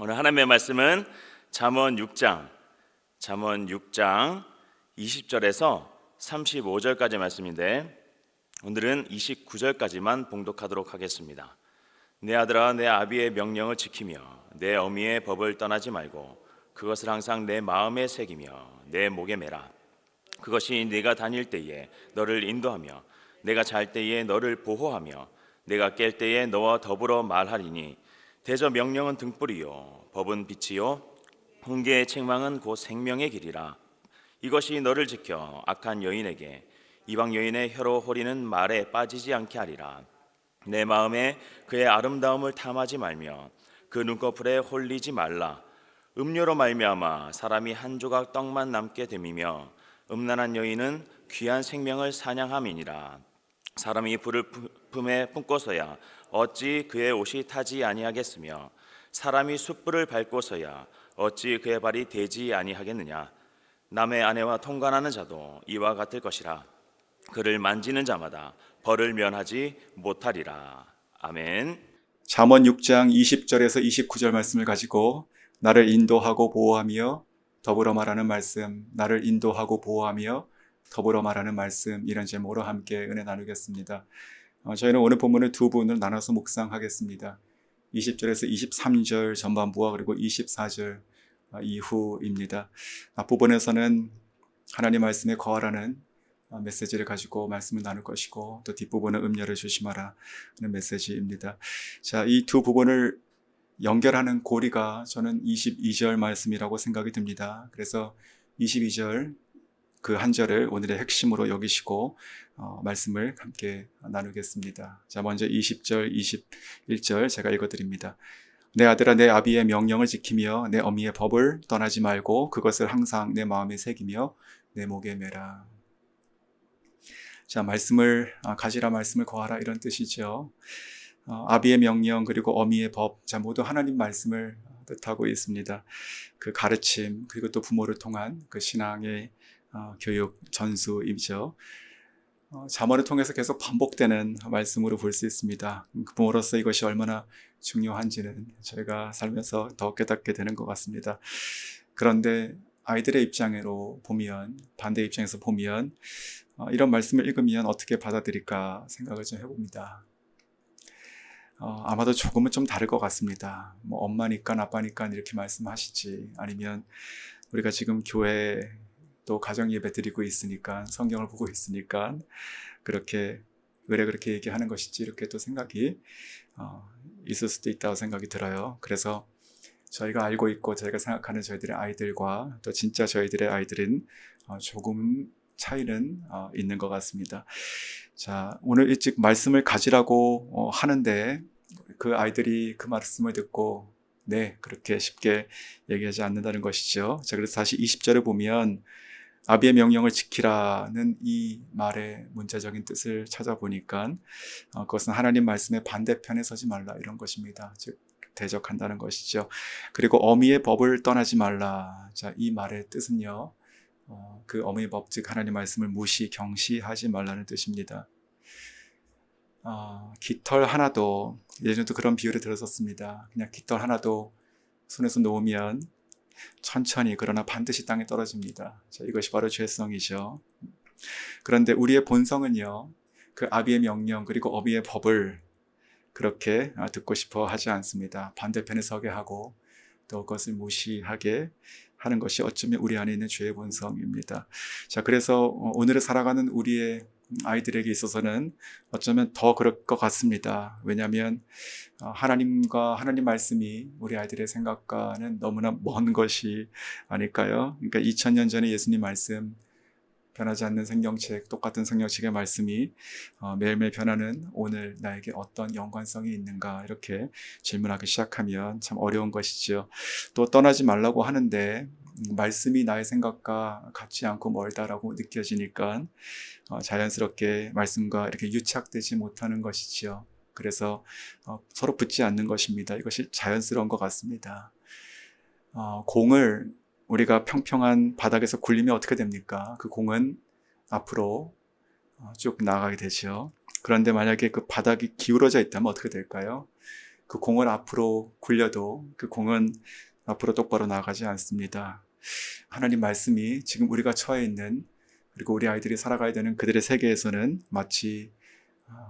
오늘 하나님의 말씀은 잠언 6장 20절에서 35절까지 말씀인데 오늘은 29절까지만 봉독하도록 하겠습니다. 내 아들아, 내 아비의 명령을 지키며 내 어미의 법을 떠나지 말고 그것을 항상 내 마음에 새기며 내 목에 매라. 그것이 네가 다닐 때에 너를 인도하며 내가 잘 때에 너를 보호하며 내가 깰 때에 너와 더불어 말하리니 대저 명령은 등불이요 법은 빛이요 훈계의 책망은 곧 생명의 길이라. 이것이 너를 지켜 악한 여인에게 이방 여인의 혀로 호리는 말에 빠지지 않게 하리라. 내 마음에 그의 아름다움을 탐하지 말며 그 눈꺼풀에 홀리지 말라. 음료로 말미암아 사람이 한 조각 떡만 남게 됨이며 음란한 여인은 귀한 생명을 사냥함이니라. 사람이 불을 품에 품고서야 어찌 그의 옷이 타지 아니하겠으며 사람이 숯불을 밟고서야 어찌 그의 발이 되지 아니하겠느냐. 남의 아내와 통관하는 자도 이와 같을 것이라. 그를 만지는 자마다 벌을 면하지 못하리라. 아멘. 잠언 6장 20절에서 29절 말씀을 가지고 나를 인도하고 보호하며 더불어 말하는 말씀, 나를 인도하고 보호하며 더불어 말하는 말씀, 이런 제목으로 함께 은혜 나누겠습니다. 저희는 오늘 본문을 두 부분으로 나눠서 묵상하겠습니다. 20절에서 23절 전반부와 그리고 24절 이후입니다. 앞부분에서는 하나님 말씀에 거하라는 메시지를 가지고 말씀을 나눌 것이고, 또 뒷부분은 음료를 조심하라 하는 메시지입니다. 자, 이 두 부분을 연결하는 고리가 저는 22절 말씀이라고 생각이 듭니다. 그래서 22절 그 한 절을 오늘의 핵심으로 여기시고 말씀을 함께 나누겠습니다. 자, 먼저 20절, 21절 제가 읽어드립니다. 내 아들아, 내 아비의 명령을 지키며 내 어미의 법을 떠나지 말고 그것을 항상 내 마음에 새기며 내 목에 매라. 자, 말씀을 가지라, 말씀을 거하라, 이런 뜻이죠. 아비의 명령 그리고 어미의 법, 자, 모두 하나님 말씀을 뜻하고 있습니다. 그 가르침 그리고 또 부모를 통한 그 신앙의 교육 전수이죠. 잠언을 통해서 계속 반복되는 말씀으로 볼 수 있습니다. 부모로서 이것이 얼마나 중요한지는 저희가 살면서 더 깨닫게 되는 것 같습니다. 그런데 아이들의 입장으로 보면, 반대 입장에서 보면 이런 말씀을 읽으면 어떻게 받아들일까 생각을 좀 해봅니다. 아마도 조금은 좀 다를 것 같습니다. 뭐 엄마니까 아빠니까 이렇게 말씀하시지, 아니면 우리가 지금 교회 또 가정 예배 드리고 있으니까, 성경을 보고 있으니까 그렇게 그렇게 얘기하는 것이지, 이렇게 또 생각이 있을 수도 있다고 생각이 들어요. 그래서 저희가 알고 있고 저희가 생각하는 저희들의 아이들과 또 진짜 저희들의 아이들은 조금 차이는 있는 것 같습니다. 자, 오늘 일찍 말씀을 가지라고 하는데 그 아이들이 그 말씀을 듣고 네, 그렇게 쉽게 얘기하지 않는다는 것이죠. 자, 그래서 다시 20절을 보면 아비의 명령을 지키라는 이 말의 문자적인 뜻을 찾아보니까 그것은 하나님 말씀의 반대편에 서지 말라, 이런 것입니다. 즉 대적한다는 것이죠. 그리고 어미의 법을 떠나지 말라. 자, 이 말의 뜻은요, 그 어미의 법, 즉 하나님 말씀을 경시하지 말라는 뜻입니다. 깃털 하나도, 예전에도 그런 비유를 들었었습니다. 그냥 깃털 하나도 손에서 놓으면 천천히, 그러나 반드시 땅에 떨어집니다. 자, 이것이 바로 죄성이죠. 그런데 우리의 본성은요, 그 아비의 명령 그리고 어미의 법을 그렇게 듣고 싶어 하지 않습니다. 반대편에 서게 하고 또 그것을 무시하게 하는 것이 어쩌면 우리 안에 있는 죄의 본성입니다. 자, 그래서 오늘을 살아가는 우리의 아이들에게 있어서는 어쩌면 더 그럴 것 같습니다. 왜냐하면 하나님과 하나님 말씀이 우리 아이들의 생각과는 너무나 먼 것이 아닐까요? 그러니까 2000년 전에 예수님 말씀, 변하지 않는 성경책, 똑같은 성경책의 말씀이 매일매일 변하는 오늘 나에게 어떤 연관성이 있는가, 이렇게 질문하기 시작하면 참 어려운 것이죠. 또 떠나지 말라고 하는데 말씀이 나의 생각과 같지 않고 멀다라고 느껴지니까 자연스럽게 말씀과 이렇게 유착되지 못하는 것이지요. 그래서 서로 붙지 않는 것입니다. 이것이 자연스러운 것 같습니다. 공을 우리가 평평한 바닥에서 굴리면 어떻게 됩니까? 그 공은 앞으로 쭉 나가게 되죠. 그런데 만약에 그 바닥이 기울어져 있다면 어떻게 될까요? 그 공을 앞으로 굴려도 그 공은 앞으로 똑바로 나가지 않습니다. 하나님 말씀이 지금 우리가 처해 있는, 그리고 우리 아이들이 살아가야 되는 그들의 세계에서는 마치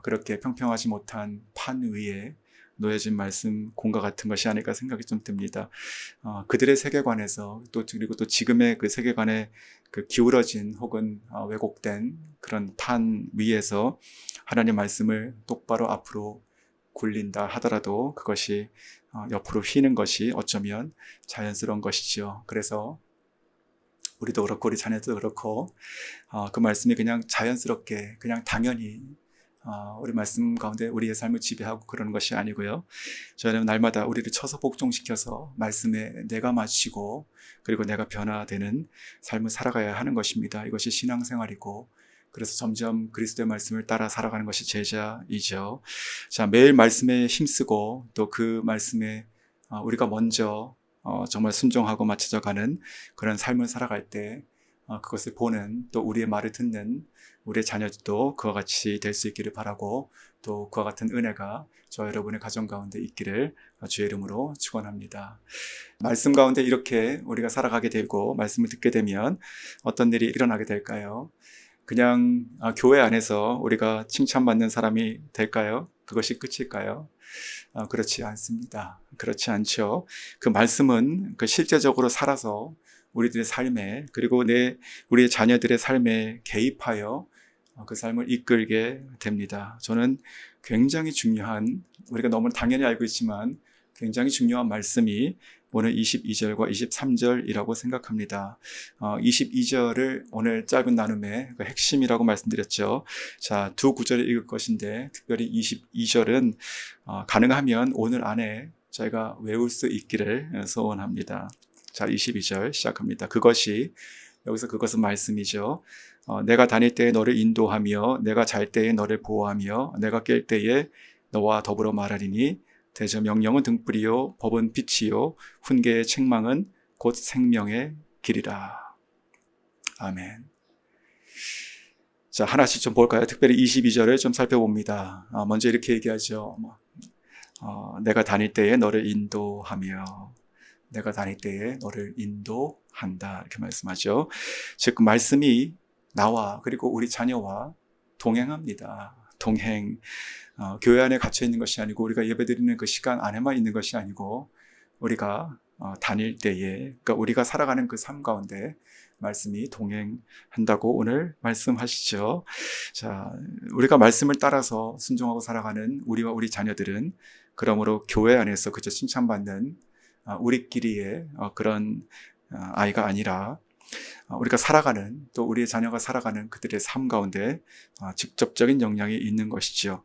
그렇게 평평하지 못한 판 위에 놓여진 말씀 공과 같은 것이 아닐까 생각이 좀 듭니다. 그들의 세계관에서 그리고 또 지금의 그 세계관에 그 기울어진 혹은 왜곡된 그런 판 위에서 하나님 말씀을 똑바로 앞으로 굴린다 하더라도 그것이 옆으로 휘는 것이 어쩌면 자연스러운 것이죠. 그래서 우리도 그렇고 우리 자녀도 그렇고 그 말씀이 그냥 자연스럽게 그냥 당연히 우리 말씀 가운데 우리의 삶을 지배하고 그러는 것이 아니고요. 저희는 날마다 우리를 쳐서 복종시켜서 말씀에 내가 맞추고 그리고 내가 변화되는 삶을 살아가야 하는 것입니다. 이것이 신앙생활이고, 그래서 점점 그리스도의 말씀을 따라 살아가는 것이 제자이죠. 자, 매일 말씀에 힘쓰고 또 그 말씀에 우리가 먼저 정말 순종하고 맞춰져가는 그런 삶을 살아갈 때 그것을 보는, 또 우리의 말을 듣는 우리의 자녀들도 그와 같이 될 수 있기를 바라고, 또 그와 같은 은혜가 저 여러분의 가정 가운데 있기를 주의 이름으로 축원합니다. 말씀 가운데 이렇게 우리가 살아가게 되고 말씀을 듣게 되면 어떤 일이 일어나게 될까요? 그냥 교회 안에서 우리가 칭찬받는 사람이 될까요? 그것이 끝일까요? 그렇지 않습니다. 그렇지 않죠. 그 말씀은 그 실제적으로 살아서 우리들의 삶에, 그리고 우리의 자녀들의 삶에 개입하여 그 삶을 이끌게 됩니다. 저는 굉장히 중요한, 우리가 너무 당연히 알고 있지만 굉장히 중요한 말씀이 오늘 22절과 23절이라고 생각합니다. 22절을 오늘 짧은 나눔의 그 핵심이라고 말씀드렸죠. 자, 두 구절을 읽을 것인데 특별히 22절은 가능하면 오늘 안에 저희가 외울 수 있기를 소원합니다. 자, 22절 시작합니다. 여기서 그것은 말씀이죠. 내가 다닐 때에 너를 인도하며 내가 잘 때에 너를 보호하며 내가 깰 때에 너와 더불어 말하리니 대저 명령은 등불이요 법은 빛이요 훈계의 책망은 곧 생명의 길이라. 아멘. 자, 하나씩 좀 볼까요? 특별히 22절을 좀 살펴봅니다. 먼저 이렇게 얘기하죠. 내가 다닐 때에 너를 인도하며 내가 다닐 때에 너를 인도한다, 이렇게 말씀하죠. 즉 그 말씀이 나와 그리고 우리 자녀와 동행합니다. 동행. 교회 안에 갇혀 있는 것이 아니고 우리가 예배드리는 그 시간 안에만 있는 것이 아니고 우리가 다닐 때에, 그러니까 우리가 살아가는 그 삶 가운데 말씀이 동행한다고 오늘 말씀하시죠. 자, 우리가 말씀을 따라서 순종하고 살아가는 우리와 우리 자녀들은 그러므로 교회 안에서 그저 칭찬받는 우리끼리의 그런 아이가 아니라 우리가 살아가는, 또 우리의 자녀가 살아가는 그들의 삶 가운데 직접적인 영향이 있는 것이죠.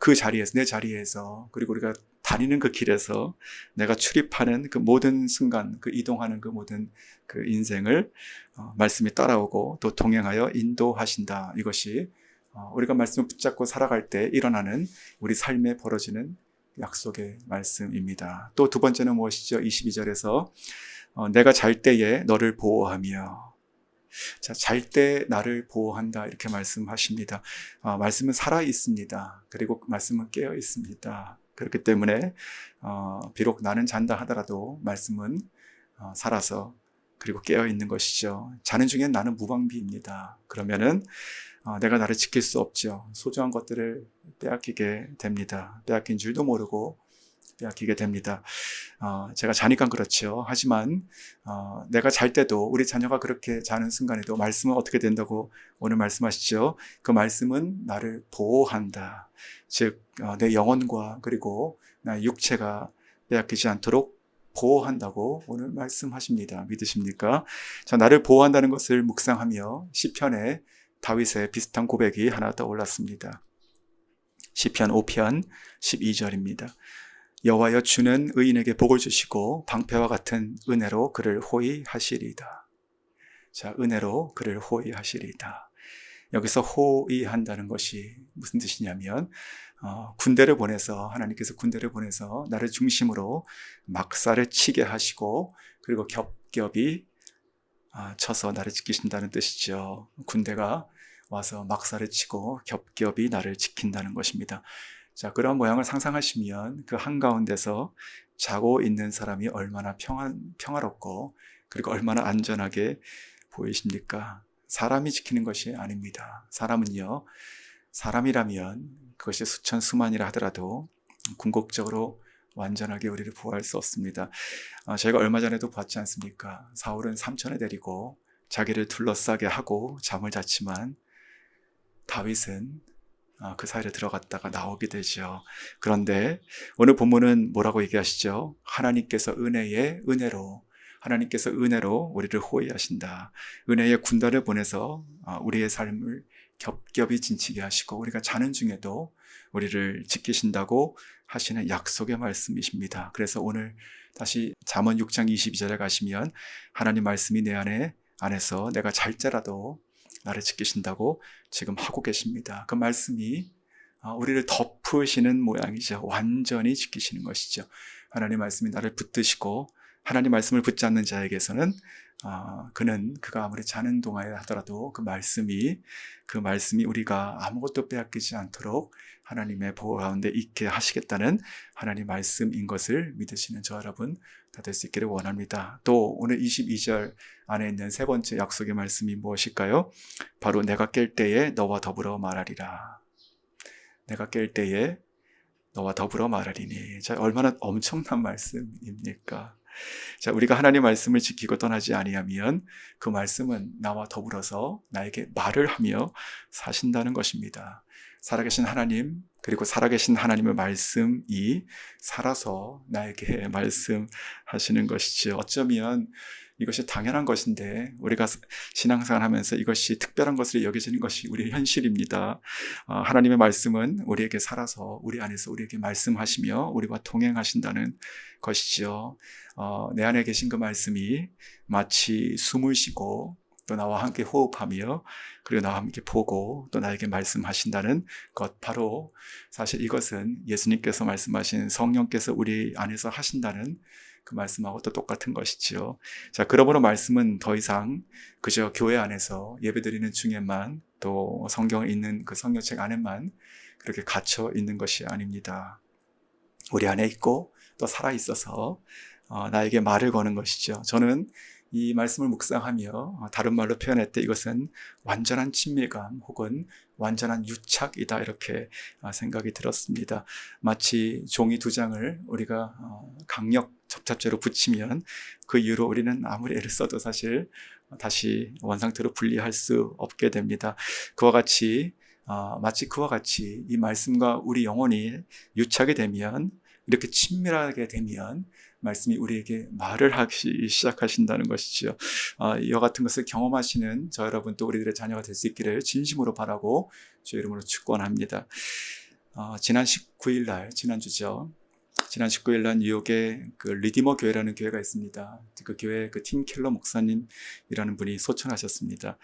그 자리에서, 내 자리에서, 그리고 우리가 다니는 그 길에서 내가 출입하는 그 모든 순간, 그 이동하는 그 모든 그 인생을 말씀이 따라오고 또 동행하여 인도하신다. 이것이 우리가 말씀을 붙잡고 살아갈 때 일어나는 우리 삶에 벌어지는 약속의 말씀입니다. 또 두 번째는 무엇이죠? 22절에서 내가 잘 때에 너를 보호하며. 자, 잘 때 나를 보호한다, 이렇게 말씀하십니다. 말씀은 살아 있습니다. 그리고 말씀은 깨어 있습니다. 그렇기 때문에 비록 나는 잔다 하더라도 말씀은 살아서 그리고 깨어 있는 것이죠. 자는 중엔 나는 무방비입니다. 그러면은 내가 나를 지킬 수 없죠. 소중한 것들을 빼앗기게 됩니다. 빼앗긴 줄도 모르고 빼앗기게 됩니다. 제가 자니까 그렇죠. 하지만 내가 잘 때도, 우리 자녀가 그렇게 자는 순간에도 말씀은 어떻게 된다고 오늘 말씀하시죠. 그 말씀은 나를 보호한다. 즉 내 영혼과 그리고 나의 육체가 빼앗기지 않도록 보호한다고 오늘 말씀하십니다. 믿으십니까? 자, 나를 보호한다는 것을 묵상하며 시편에 다윗의 비슷한 고백이 하나 떠올랐습니다. 시편 5편 12절입니다. 여호와여, 주는 의인에게 복을 주시고 방패와 같은 은혜로 그를 호위 하시리이다. 자, 은혜로 그를 호위 하시리이다. 여기서 호위한다는 것이 무슨 뜻이냐면 군대를 보내서, 하나님께서 군대를 보내서 나를 중심으로 막사를 치게 하시고 그리고 겹겹이 쳐서 나를 지키신다는 뜻이죠. 군대가 와서 막사를 치고 겹겹이 나를 지킨다는 것입니다. 자, 그런 모양을 상상하시면 그 한가운데서 자고 있는 사람이 얼마나 평화롭고 그리고 얼마나 안전하게 보이십니까? 사람이 지키는 것이 아닙니다. 사람은요, 사람이라면 그것이 수천 수만이라 하더라도 궁극적으로 완전하게 우리를 보호할 수 없습니다. 저희가 얼마 전에도 봤지 않습니까? 사울은 삼천에 데리고 자기를 둘러싸게 하고 잠을 잤지만 다윗은 그 사이로 들어갔다가 나오게 되죠. 그런데 오늘 본문은 뭐라고 얘기하시죠? 하나님께서 은혜로 우리를 호위하신다. 은혜의 군단을 보내서 우리의 삶을 겹겹이 진치게 하시고 우리가 자는 중에도 우리를 지키신다고 하시는 약속의 말씀이십니다. 그래서 오늘 다시 잠언 6장 22절에 가시면 하나님 말씀이 내 안에서 내가 잘자라도 나를 지키신다고 지금 하고 계십니다. 그 말씀이 우리를 덮으시는 모양이죠. 완전히 지키시는 것이죠. 하나님 말씀이 나를 붙드시고 하나님 말씀을 붙잡는 자에게서는 그가 아무리 자는 동안에 하더라도 그 말씀이 우리가 아무것도 빼앗기지 않도록 하나님의 보호 가운데 있게 하시겠다는 하나님 말씀인 것을 믿으시는 저 여러분 다 될 수 있기를 원합니다. 또 오늘 22절 안에 있는 세 번째 약속의 말씀이 무엇일까요? 바로 내가 깰 때에 너와 더불어 말하리라. 내가 깰 때에 너와 더불어 말하리니. 자, 얼마나 엄청난 말씀입니까? 자, 우리가 하나님 말씀을 지키고 떠나지 아니하면 그 말씀은 나와 더불어서 나에게 말을 하며 사신다는 것입니다. 살아계신 하나님, 그리고 살아계신 하나님의 말씀이 살아서 나에게 말씀하시는 것이죠. 어쩌면 이것이 당연한 것인데 우리가 신앙생활 하면서 이것이 특별한 것으로 여겨지는 것이 우리의 현실입니다. 하나님의 말씀은 우리에게 살아서 우리 안에서 우리에게 말씀하시며 우리와 동행하신다는 것이죠. 내 안에 계신 그 말씀이 마치 숨을 쉬고 또 나와 함께 호흡하며 그리고 나와 함께 보고 또 나에게 말씀하신다는 것, 바로 사실 이것은 예수님께서 말씀하신 성령께서 우리 안에서 하신다는 그 말씀하고 또 똑같은 것이지요. 자, 그러므로 말씀은 더 이상 그저 교회 안에서 예배드리는 중에만 또 성경을 읽는 그 성경책 안에만 그렇게 갇혀 있는 것이 아닙니다. 우리 안에 있고 또 살아있어서 나에게 말을 거는 것이죠. 저는 이 말씀을 묵상하며 다른 말로 표현할 때 이것은 완전한 친밀감 혹은 완전한 유착이다, 이렇게 생각이 들었습니다. 마치 종이 두 장을 우리가 강력 접착제로 붙이면 그 이후로 우리는 아무리 애를 써도 사실 다시 원상태로 분리할 수 없게 됩니다. 마치 그와 같이 이 말씀과 우리 영혼이 유착이 되면, 이렇게 친밀하게 되면 말씀이 우리에게 말을 하기 시작하신다는 것이죠. 이와 같은 것을 경험하시는 저 여러분 또 우리들의 자녀가 될 수 있기를 진심으로 바라고 주의 이름으로 축원합니다. 지난 19일 날, 지난주죠. 지난 19일 날 뉴욕에 그 리디머 교회라는 교회가 있습니다. 그 교회 그 팀 켈러 목사님이라는 분이 소천하셨습니다.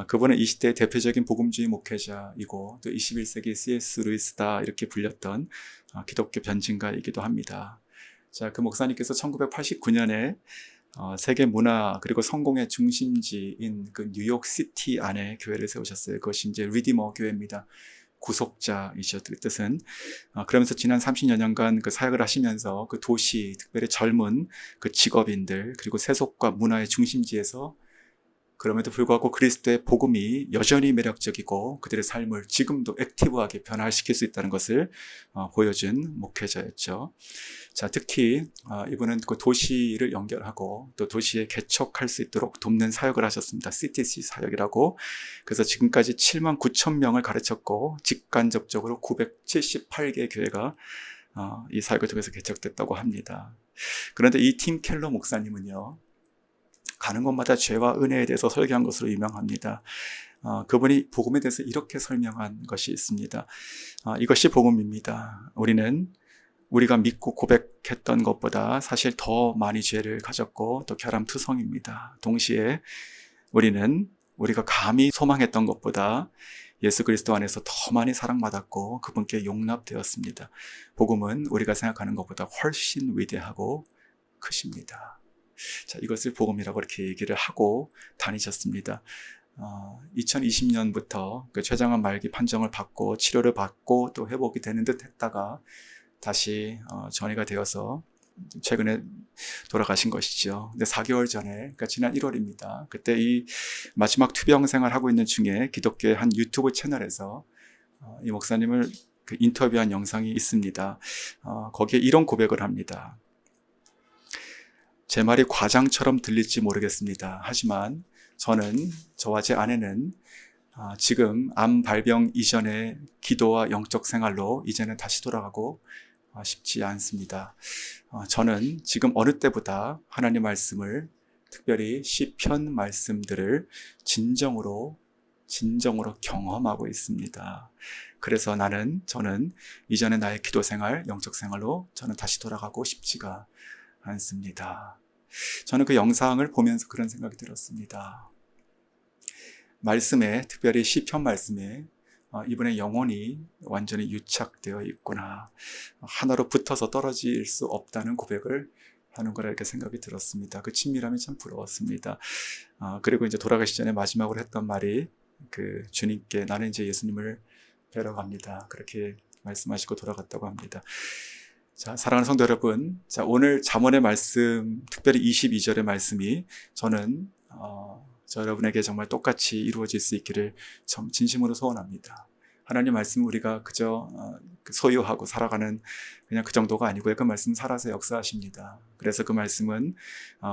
그분은 20대 대표적인 복음주의 목회자이고 또 21세기 C.S. 루이스다 이렇게 불렸던 기독교 변증가이기도 합니다. 자, 그 목사님께서 1989년에 세계 문화 그리고 성공의 중심지인 그 뉴욕시티 안에 교회를 세우셨어요. 그것이 이제 리디머 교회입니다. 구속자이죠. 그 뜻은. 그러면서 지난 30여 년간 그 사역을 하시면서 그 도시, 특별히 젊은 그 직업인들 그리고 세속과 문화의 중심지에서 그럼에도 불구하고 그리스도의 복음이 여전히 매력적이고 그들의 삶을 지금도 액티브하게 변화시킬 수 있다는 것을 보여준 목회자였죠. 자, 특히 이분은 그 도시를 연결하고 또 도시에 개척할 수 있도록 돕는 사역을 하셨습니다. CTC 사역이라고. 그래서 지금까지 7만 9천 명을 가르쳤고 직간접적으로 978개의 교회가 이 사역을 통해서 개척됐다고 합니다. 그런데 이 팀 켈러 목사님은요, 가는 곳마다 죄와 은혜에 대해서 설교한 것으로 유명합니다. 그분이 복음에 대해서 이렇게 설명한 것이 있습니다. 이것이 복음입니다. 우리가 믿고 고백했던 것보다 사실 더 많이 죄를 가졌고 또 결함투성입니다. 동시에 우리가 감히 소망했던 것보다 예수 그리스도 안에서 더 많이 사랑받았고 그분께 용납되었습니다. 복음은 우리가 생각하는 것보다 훨씬 위대하고 크십니다. 자, 이것을 복음이라고 이렇게 얘기를 하고 다니셨습니다. 2020년부터 그 췌장암 말기 판정을 받고 치료를 받고 또 회복이 되는 듯 했다가 다시 전이가 되어서 최근에 돌아가신 것이죠. 근데 4개월 전에, 그러니까 지난 1월입니다. 그때 이 마지막 투병 생활 하고 있는 중에 기독교의 한 유튜브 채널에서 이 목사님을 그 인터뷰한 영상이 있습니다. 거기에 이런 고백을 합니다. 제 말이 과장처럼 들릴지 모르겠습니다. 하지만 저와 제 아내는 지금 암 발병 이전의 기도와 영적 생활로 이제는 다시 돌아가고 싶지 않습니다. 저는 지금 어느 때보다 하나님 말씀을, 특별히 시편 말씀들을 진정으로 경험하고 있습니다. 그래서 저는 이전의 나의 기도 생활, 영적 생활로 저는 다시 돌아가고 싶지가 않습니다. 저는 그 영상을 보면서 그런 생각이 들었습니다. 말씀에, 특별히 시편 말씀에 이분의 영혼이 완전히 유착되어 있구나. 하나로 붙어서 떨어질 수 없다는 고백을 하는 거라 이렇게 생각이 들었습니다. 그 친밀함이 참 부러웠습니다. 그리고 이제 돌아가시 전에 마지막으로 했던 말이 그 주님께 나는 이제 예수님을 뵈러 갑니다. 그렇게 말씀하시고 돌아갔다고 합니다. 자, 사랑하는 성도 여러분, 자, 오늘 잠언의 말씀, 특별히 22절의 말씀이 저는 저 여러분에게 정말 똑같이 이루어질 수 있기를 진심으로 소원합니다. 하나님 말씀 우리가 그저 소유하고 살아가는 그냥 그 정도가 아니고요. 그 말씀 살아서 역사하십니다. 그래서 그 말씀은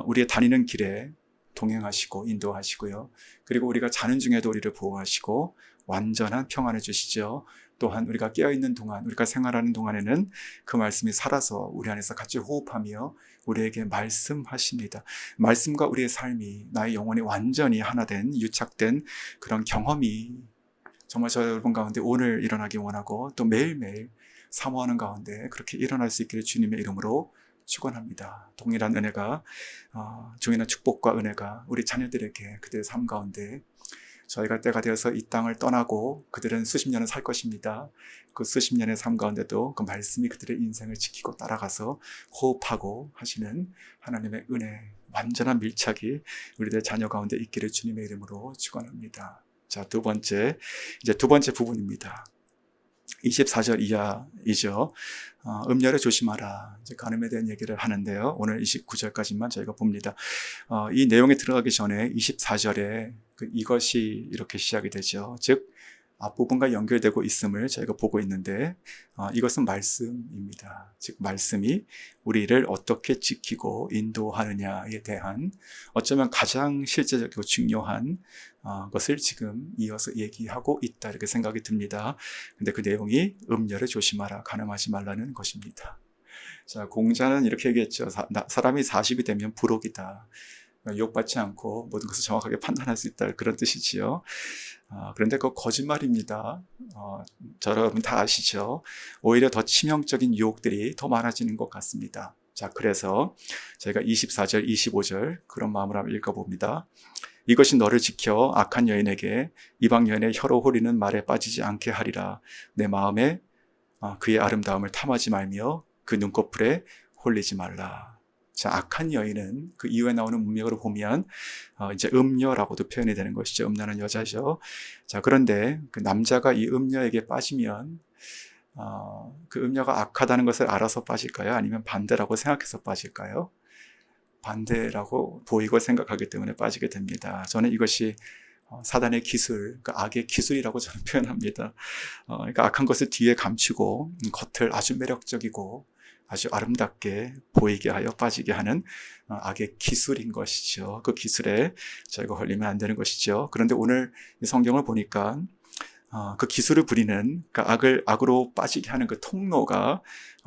우리의 다니는 길에 동행하시고 인도하시고요. 그리고 우리가 자는 중에도 우리를 보호하시고 완전한 평안을 주시죠. 또한 우리가 깨어있는 동안, 우리가 생활하는 동안에는 그 말씀이 살아서 우리 안에서 같이 호흡하며 우리에게 말씀하십니다. 말씀과 우리의 삶이, 나의 영혼이 완전히 하나 된, 유착된 그런 경험이 정말 저 여러분 가운데 오늘 일어나기 원하고 또 매일매일 사모하는 가운데 그렇게 일어날 수 있기를 주님의 이름으로 축원합니다. 동일한 은혜가, 종일한 축복과 은혜가 우리 자녀들에게 그들의 삶 가운데 저희가 때가 되어서 이 땅을 떠나고 그들은 수십 년을 살 것입니다. 그 수십 년의 삶 가운데도 그 말씀이 그들의 인생을 지키고 따라가서 호흡하고 하시는 하나님의 은혜, 완전한 밀착이 우리들 자녀 가운데 있기를 주님의 이름으로 축원합니다. 자, 두 번째 부분입니다. 24절 이하이죠. 음녀를 조심하라. 이제 간음에 대한 얘기를 하는데요. 오늘 29절까지만 저희가 봅니다. 이 내용에 들어가기 전에 24절에 이것이 이렇게 시작이 되죠. 즉 앞부분과 연결되고 있음을 저희가 보고 있는데 이것은 말씀입니다. 즉 말씀이 우리를 어떻게 지키고 인도하느냐에 대한 어쩌면 가장 실제적이고 중요한 것을 지금 이어서 얘기하고 있다 이렇게 생각이 듭니다. 근데 그 내용이 음녀를 조심하라, 간음하지 말라는 것입니다. 자, 공자는 이렇게 얘기했죠. 사람이 40이 되면 부록이다. 유혹받지 않고 모든 것을 정확하게 판단할 수 있다 그런 뜻이지요. 그런데 그거 거짓말입니다. 여러분 다 아시죠? 오히려 더 치명적인 유혹들이 더 많아지는 것 같습니다. 자, 그래서 저희가 24절, 25절 그런 마음으로 한번 읽어봅니다. 이것이 너를 지켜 악한 여인에게 이방 여인의 혀로 홀리는 말에 빠지지 않게 하리라. 내 마음에 그의 아름다움을 탐하지 말며 그 눈꺼풀에 홀리지 말라. 자, 악한 여인은 그 이후에 나오는 문맥으로 보면 이제 음녀라고도 표현이 되는 것이죠. 음녀는 여자죠. 자, 그런데 그 남자가 이 음녀에게 빠지면 그 음녀가 악하다는 것을 알아서 빠질까요? 아니면 반대라고 생각해서 빠질까요? 반대라고 보이고 생각하기 때문에 빠지게 됩니다. 저는 이것이 사단의 기술, 그러니까 악의 기술이라고 저는 표현합니다. 그러니까 악한 것을 뒤에 감추고 겉을 아주 매력적이고 아주 아름답게 보이게 하여 빠지게 하는 악의 기술인 것이죠. 그 기술에 저희가 홀리면 안 되는 것이죠. 그런데 오늘 이 성경을 보니까 그 기술을 부리는, 그러니까 악으로 빠지게 하는 그 통로가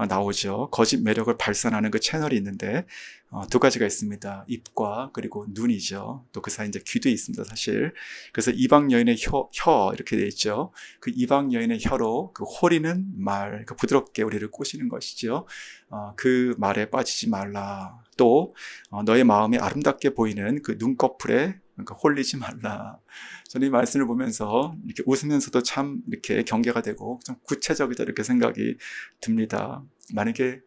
나오죠. 거짓 매력을 발산하는 그 채널이 있는데 두 가지가 있습니다. 입과 그리고 눈이죠. 또 그 사이 이제 귀도 있습니다, 사실. 그래서 이방 여인의 혀 이렇게 돼 있죠. 그 이방 여인의 혀로 그 홀리는 말, 그 부드럽게 우리를 꼬시는 것이죠. 그 말에 빠지지 말라. 또 너의 마음이 아름답게 보이는 그 눈꺼풀에 그러니까 홀리지 말라. 저는 이 말씀을 보면서 이렇게 웃으면서도 참 이렇게 경계가 되고 좀 구체적이다 이렇게 생각이 듭니다. 만약에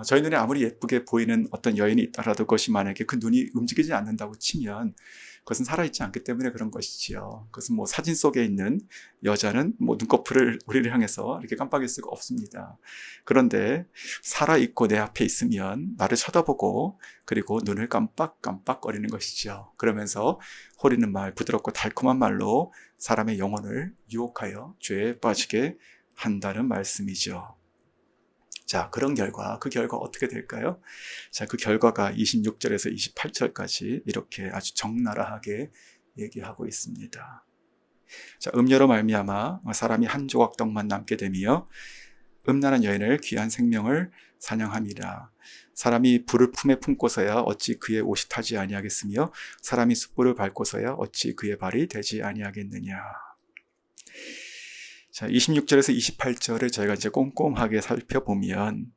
저희 눈에 아무리 예쁘게 보이는 어떤 여인이 있다라도 그것이 만약에 그 눈이 움직이지 않는다고 치면 그것은 살아있지 않기 때문에 그런 것이지요. 그것은 뭐 사진 속에 있는 여자는 뭐 눈꺼풀을 우리를 향해서 이렇게 깜빡일 수가 없습니다. 그런데 살아있고 내 앞에 있으면 나를 쳐다보고 그리고 눈을 깜빡깜빡거리는 것이죠. 그러면서 호리는 말, 부드럽고 달콤한 말로 사람의 영혼을 유혹하여 죄에 빠지게 한다는 말씀이죠. 자, 그런 결과, 그 결과 어떻게 될까요? 자, 그 결과가 26절에서 28절까지 이렇게 아주 적나라하게 얘기하고 있습니다. 자, 음녀로 말미암아 사람이 한 조각 떡만 남게 되며 음란한 여인을 귀한 생명을 사냥함이라. 사람이 불을 품에 품고서야 어찌 그의 옷이 타지 아니하겠으며 사람이 숯불을 밟고서야 어찌 그의 발이 되지 아니하겠느냐. 자, 26절에서 28절을 저희가 이제 꼼꼼하게 살펴보면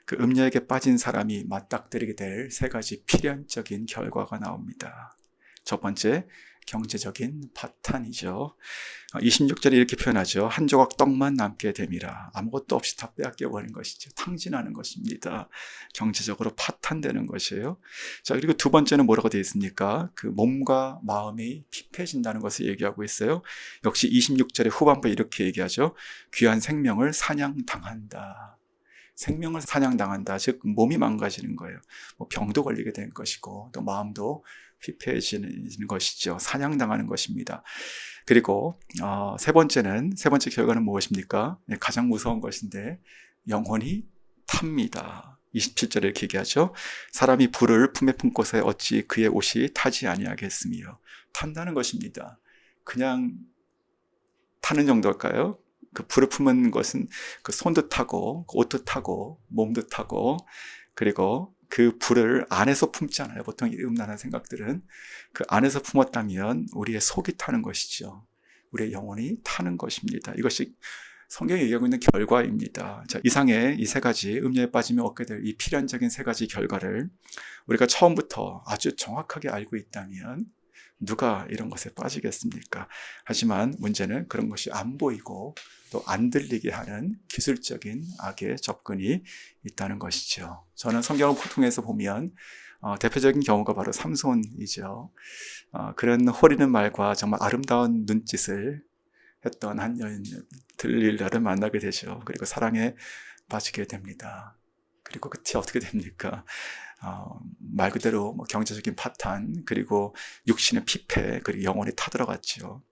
그 음녀에게 빠진 사람이 맞닥뜨리게 될 세 가지 필연적인 결과가 나옵니다. 첫 번째, 경제적인 파탄이죠. 26절에 이렇게 표현하죠. 한 조각 떡만 남게 됨이라. 아무것도 없이 다 빼앗겨버린 것이죠. 탕진하는 것입니다. 경제적으로 파탄되는 것이에요. 자, 그리고 두 번째는 뭐라고 되어 있습니까? 그 몸과 마음이 피폐해진다는 것을 얘기하고 있어요. 역시 26절의 후반부에 이렇게 얘기하죠. 귀한 생명을 사냥당한다. 생명을 사냥당한다. 즉 몸이 망가지는 거예요. 뭐 병도 걸리게 된 것이고 또 마음도 피폐해지는 것이죠. 사냥당하는 것입니다. 그리고 세 번째 결과는 무엇입니까? 가장 무서운 것인데 영혼이 탑니다. 27절에 이렇게 얘기하죠. 사람이 불을 품에 품고서 어찌 그의 옷이 타지 아니하겠으며. 탄다는 것입니다. 그냥 타는 정도일까요? 그 불을 품은 것은 그 손도 타고 옷도 타고 몸도 타고 그리고 그 불을 안에서 품잖아요. 보통 이 음란한 생각들은 그 안에서 품었다면 우리의 속이 타는 것이죠. 우리의 영혼이 타는 것입니다. 이것이 성경이 얘기하고 있는 결과입니다. 자, 이상의 이 세 가지 음녀에 빠지면 얻게 될 이 필연적인 세 가지 결과를 우리가 처음부터 아주 정확하게 알고 있다면 누가 이런 것에 빠지겠습니까? 하지만 문제는 그런 것이 안 보이고 또 안 들리게 하는 기술적인 악의 접근이 있다는 것이죠. 저는 성경을 통해서 보면 대표적인 경우가 바로 삼손이죠. 그런 호리는 말과 정말 아름다운 눈짓을 했던 한 여인 들릴라를 만나게 되죠. 그리고 사랑에 빠지게 됩니다. 그리고 끝이 어떻게 됩니까? 말 그대로 뭐 경제적인 파탄, 그리고 육신의 피폐, 그리고 영혼이 타들어갔죠.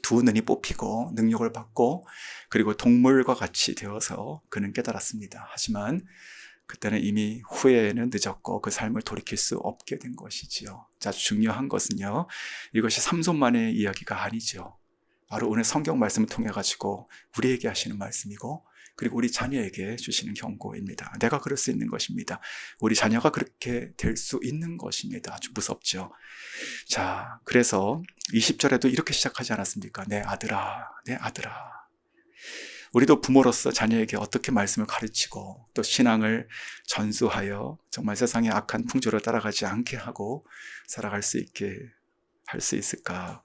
두 눈이 뽑히고 능력을 받고 그리고 동물과 같이 되어서 그는 깨달았습니다. 하지만 그때는 이미 후회는 늦었고 그 삶을 돌이킬 수 없게 된 것이지요. 아주 중요한 것은요, 이것이 삼손만의 이야기가 아니죠. 바로 오늘 성경 말씀을 통해 가지고 우리에게 하시는 말씀이고 그리고 우리 자녀에게 주시는 경고입니다. 내가 그럴 수 있는 것입니다. 우리 자녀가 그렇게 될 수 있는 것입니다. 아주 무섭죠. 자, 그래서 20절에도 이렇게 시작하지 않았습니까? 내 아들아, 내 아들아. 우리도 부모로서 자녀에게 어떻게 말씀을 가르치고 또 신앙을 전수하여 정말 세상의 악한 풍조를 따라가지 않게 하고 살아갈 수 있게 할 수 있을까?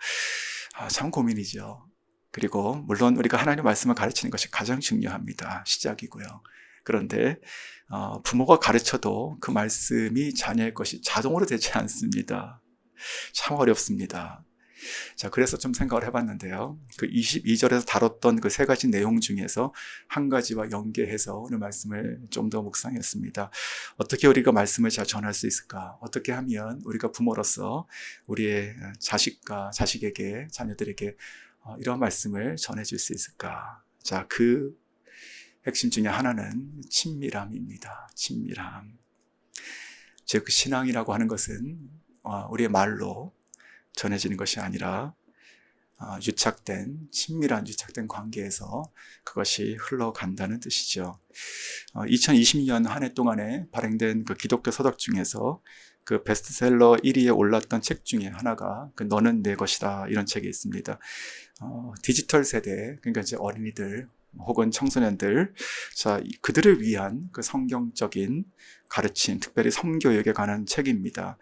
참 고민이죠. 그리고 물론 우리가 하나님의 말씀을 가르치는 것이 가장 중요합니다. 시작이고요. 그런데 부모가 가르쳐도 그 말씀이 자녀의 것이 자동으로 되지 않습니다. 참 어렵습니다. 자, 그래서 좀 생각을 해봤는데요. 그 22절에서 다뤘던 그 세 가지 내용 중에서 한 가지와 연계해서 오늘 말씀을 좀 더 묵상했습니다. 어떻게 우리가 말씀을 잘 전할 수 있을까? 어떻게 하면 우리가 부모로서 우리의 자식에게, 자녀들에게 이런 말씀을 전해줄 수 있을까? 자, 그 핵심 중에 하나는 친밀함입니다. 친밀함. 즉, 신앙이라고 하는 것은 우리의 말로 전해지는 것이 아니라 친밀한 유착된 관계에서 그것이 흘러간다는 뜻이죠. 2020년 한 해 동안에 발행된 그 기독교 서적 중에서 그 베스트셀러 1위에 올랐던 책 중에 하나가 그 너는 내 것이다 이런 책이 있습니다. 디지털 세대, 그러니까 이제 어린이들, 혹은 청소년들, 자, 그들을 위한 그 성경적인 가르침, 특별히 성교육에 관한 책입니다.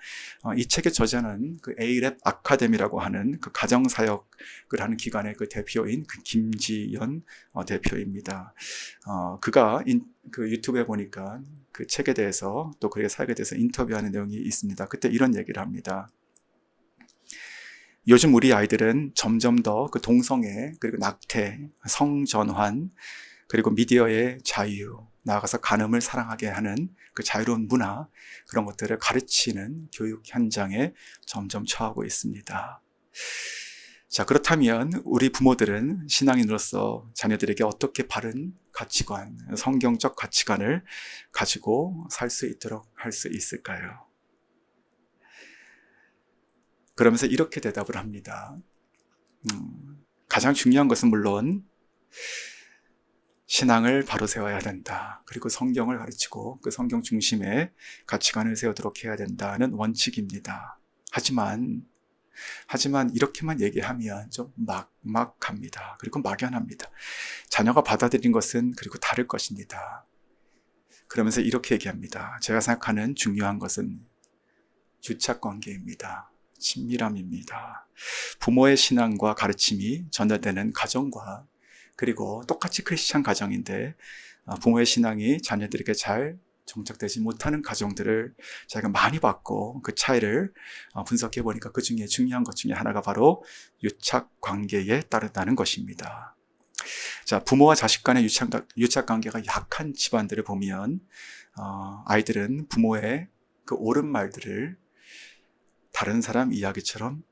이 책의 저자는 그 A랩 아카데미라고 하는 그 가정사역을 하는 기관의 그 대표인 그 김지연 대표입니다. 그가 그 유튜브에 보니까 그 책에 대해서 또 그의 사역에 대해서 인터뷰하는 내용이 있습니다. 그때 이런 얘기를 합니다. 요즘 우리 아이들은 점점 더 그 동성애, 그리고 낙태, 성전환, 그리고 미디어의 자유, 나아가서 간음을 사랑하게 하는 그 자유로운 문화, 그런 것들을 가르치는 교육 현장에 점점 처하고 있습니다. 자, 그렇다면 우리 부모들은 신앙인으로서 자녀들에게 어떻게 바른 가치관, 성경적 가치관을 가지고 살 수 있도록 할 수 있을까요? 그러면서 이렇게 대답을 합니다. 가장 중요한 것은 물론 신앙을 바로 세워야 된다. 그리고 성경을 가르치고 그 성경 중심의 가치관을 세우도록 해야 된다는 원칙입니다. 하지만 이렇게만 얘기하면 좀 막막합니다. 그리고 막연합니다. 자녀가 받아들인 것은 그리고 다를 것입니다. 그러면서 이렇게 얘기합니다. 제가 생각하는 중요한 것은 유착관계입니다. 친밀함입니다. 부모의 신앙과 가르침이 전달되는 가정과, 그리고 똑같이 크리스찬 가정인데 부모의 신앙이 자녀들에게 잘 정착되지 못하는 가정들을 저희가 많이 봤고, 그 차이를 분석해 보니까 그 중에 중요한 것 중에 하나가 바로 유착관계에 따르다는 것입니다. 자, 부모와 자식 간의 유착관계가 약한 집안들을 보면 아이들은 부모의 그 옳은 말들을 다른 사람 이야기처럼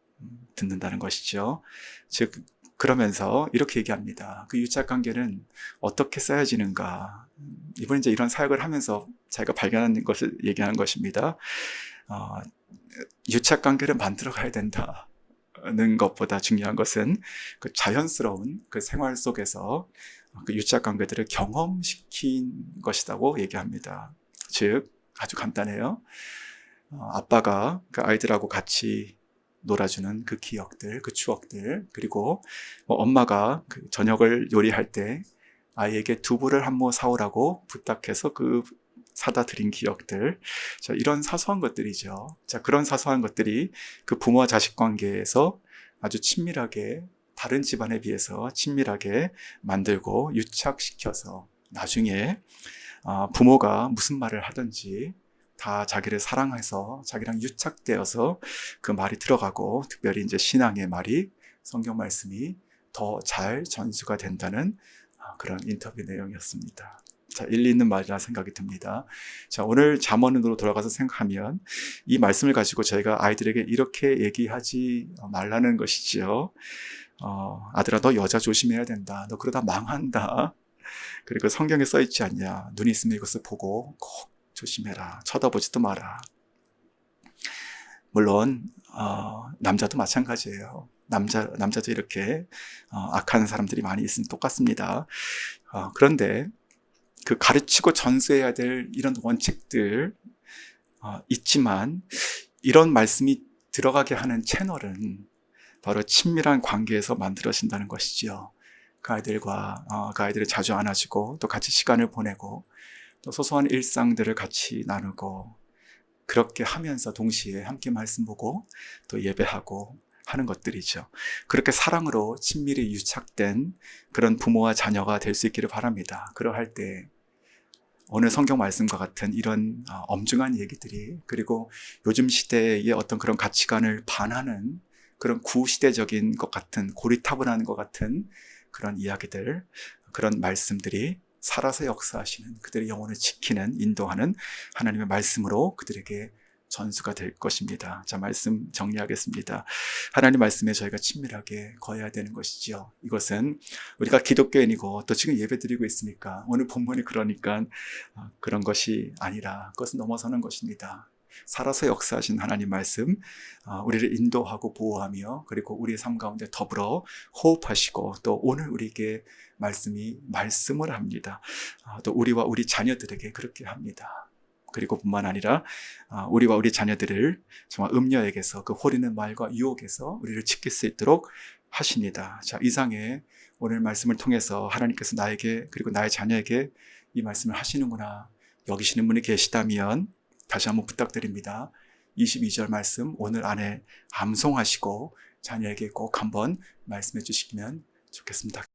듣는다는 것이죠. 즉, 그러면서 이렇게 얘기합니다. 그 유착관계는 어떻게 쌓여지는가. 이번에 이제 이런 사역을 하면서 자기가 발견한 것을 얘기하는 것입니다. 유착관계를 만들어 가야 된다는 것보다 중요한 것은 그 자연스러운 그 생활 속에서 그 유착관계들을 경험시킨 것이라고 얘기합니다. 즉, 아주 간단해요. 아빠가 그 아이들하고 같이 놀아주는 그 기억들, 그 추억들, 그리고 엄마가 그 저녁을 요리할 때 아이에게 두부를 한 모 사오라고 부탁해서 그 사다 드린 기억들. 자, 이런 사소한 것들이죠. 자, 그런 사소한 것들이 그 부모와 자식 관계에서 아주 친밀하게, 다른 집안에 비해서 친밀하게 만들고 유착시켜서 나중에 부모가 무슨 말을 하든지 다 자기를 사랑해서 자기랑 유착되어서 그 말이 들어가고, 특별히 이제 신앙의 말이, 성경 말씀이 더 잘 전수가 된다는 그런 인터뷰 내용이었습니다. 자, 일리 있는 말이라 생각이 듭니다. 자, 오늘 잠언으로 돌아가서 생각하면 이 말씀을 가지고 저희가 아이들에게 이렇게 얘기하지 말라는 것이지요. 아들아, 너 여자 조심해야 된다. 너 그러다 망한다. 그리고 성경에 써있지 않냐. 눈이 있으면 이것을 보고 꼭 조심해라. 쳐다보지도 마라. 물론 남자도 마찬가지예요. 남자도 이렇게 악한 사람들이 많이 있으면 똑같습니다. 그런데 그 가르치고 전수해야 될 이런 원칙들 있지만, 이런 말씀이 들어가게 하는 채널은 바로 친밀한 관계에서 만들어진다는 것이지요. 그 아이들을 자주 안아주고 또 같이 시간을 보내고 또 소소한 일상들을 같이 나누고, 그렇게 하면서 동시에 함께 말씀 보고 또 예배하고 하는 것들이죠. 그렇게 사랑으로 친밀히 유착된 그런 부모와 자녀가 될 수 있기를 바랍니다. 그러할 때 오늘 성경 말씀과 같은 이런 엄중한 얘기들이, 그리고 요즘 시대의 어떤 그런 가치관을 반하는 그런 구시대적인 것 같은, 고리타분한 것 같은 그런 이야기들, 그런 말씀들이 살아서 역사하시는, 그들의 영혼을 지키는, 인도하는 하나님의 말씀으로 그들에게 전수가 될 것입니다. 자, 말씀 정리하겠습니다. 하나님 말씀에 저희가 친밀하게 거해야 되는 것이지요. 이것은 우리가 기독교인이고 또 지금 예배드리고 있으니까, 오늘 본문이 그러니까 그런 것이 아니라 그것은 넘어서는 것입니다. 살아서 역사하신 하나님 말씀, 우리를 인도하고 보호하며, 그리고 우리의 삶 가운데 더불어 호흡하시고, 또 오늘 우리에게 말씀을 합니다. 또 우리와 우리 자녀들에게 그렇게 합니다. 그리고 뿐만 아니라 우리와 우리 자녀들을 정말 음녀에게서, 그 호리는 말과 유혹에서 우리를 지킬 수 있도록 하십니다. 자, 이상의 오늘 말씀을 통해서 하나님께서 나에게 그리고 나의 자녀에게 이 말씀을 하시는구나 여기시는 분이 계시다면 다시 한번 부탁드립니다. 22절 말씀 오늘 안에 암송하시고 자녀에게 꼭 한번 말씀해 주시면 좋겠습니다.